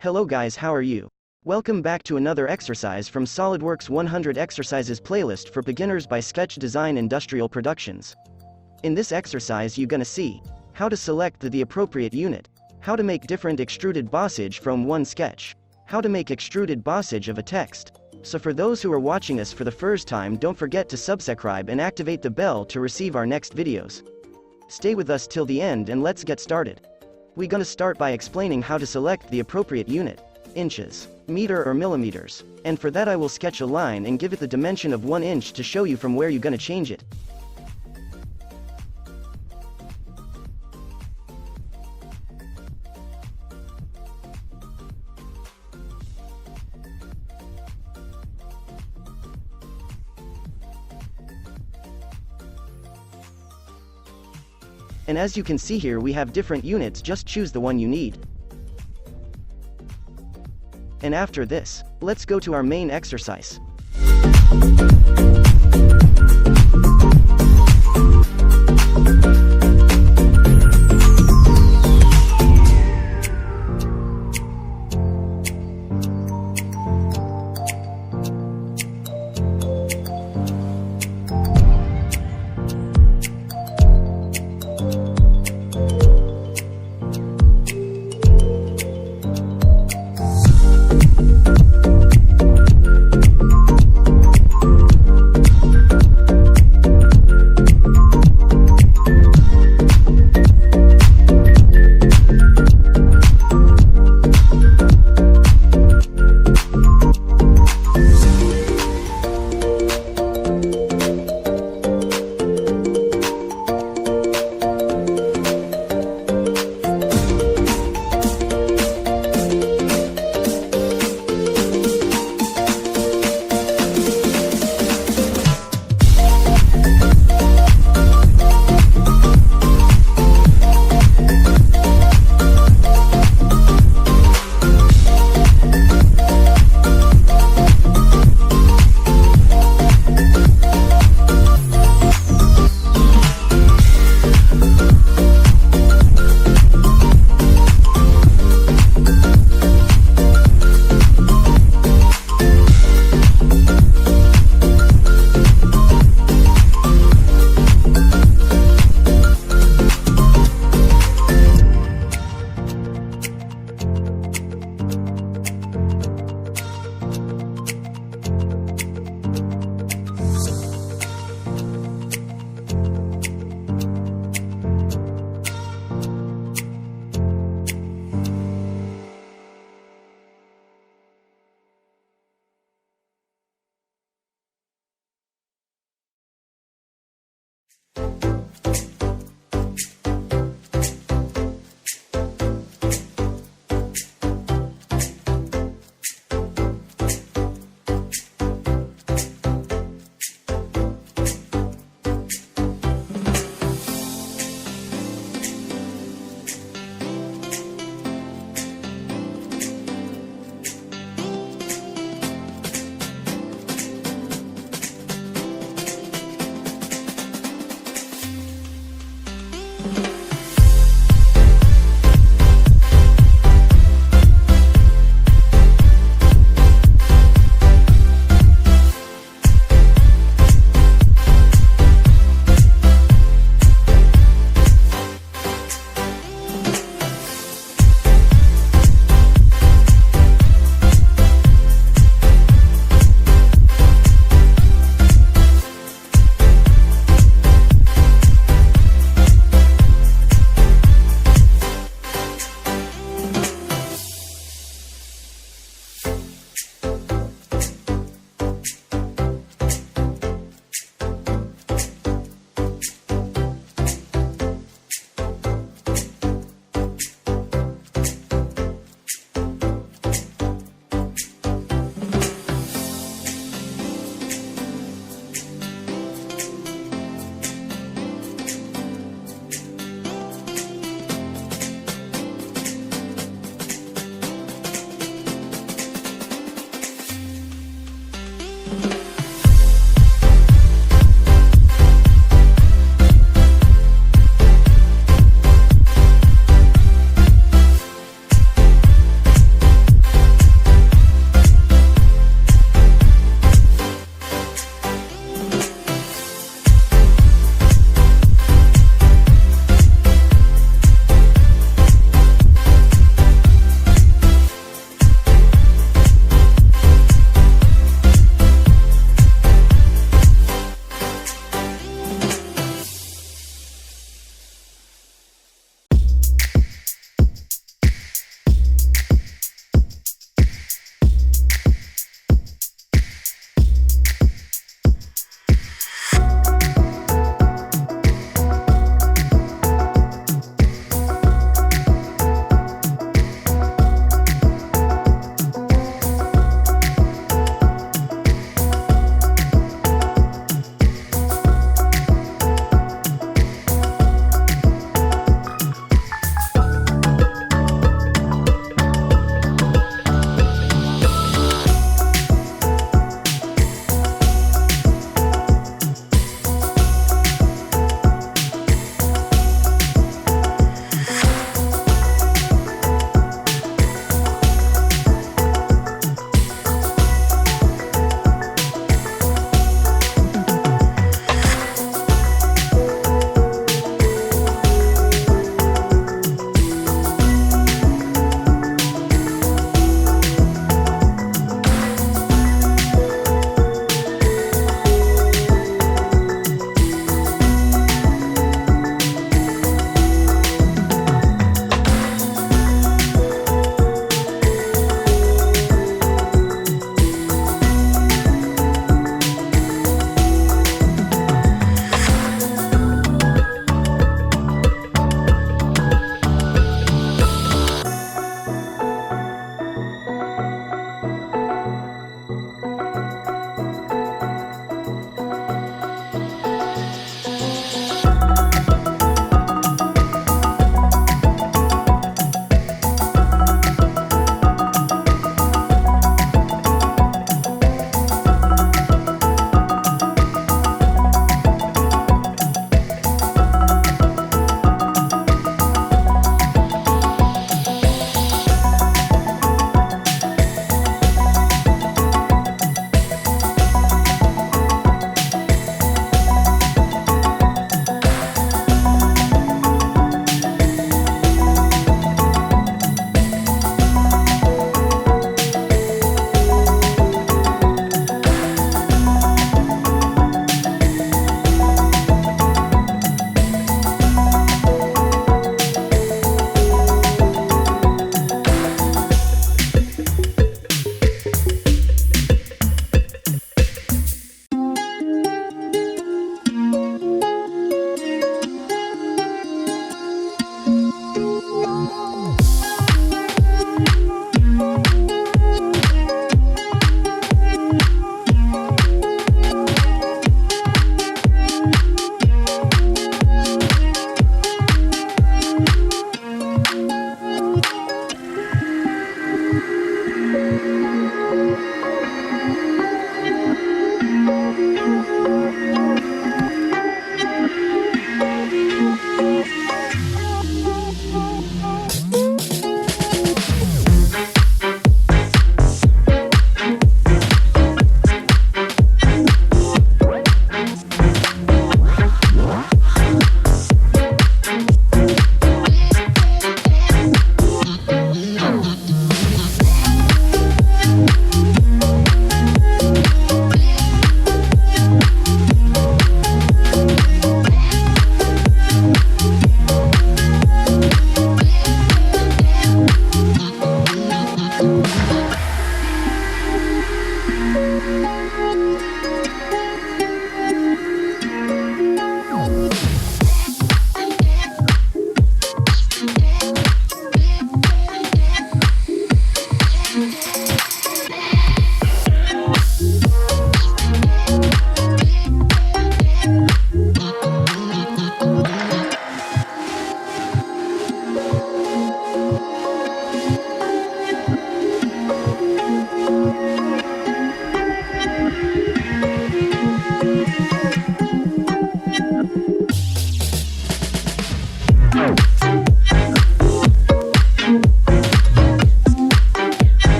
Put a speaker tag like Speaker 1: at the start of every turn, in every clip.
Speaker 1: Hello guys, how are you? Welcome back to another exercise from Solidworks 100 Exercises playlist for beginners by Sketch Design Industrial Productions. In this exercise you're gonna see how to select the appropriate unit, how to make different extruded bossage from one sketch, how to make extruded bossage of a text. So for those who are watching us for the first time, don't forget to subscribe and activate the bell to receive our next videos. Stay with us till the end and let's get started. We're gonna start by explaining how to select the appropriate unit, inches, meter or millimeters, and for that I will sketch a line and give it the dimension of 1 inch to show you from where you're gonna change it. And as you can see here we have different units, just choose the one you need. And after this, let's go to our main exercise.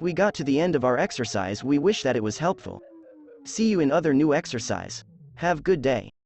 Speaker 1: We got to the end of our exercise. We wish that it was helpful. See you in other new exercise. Have good day.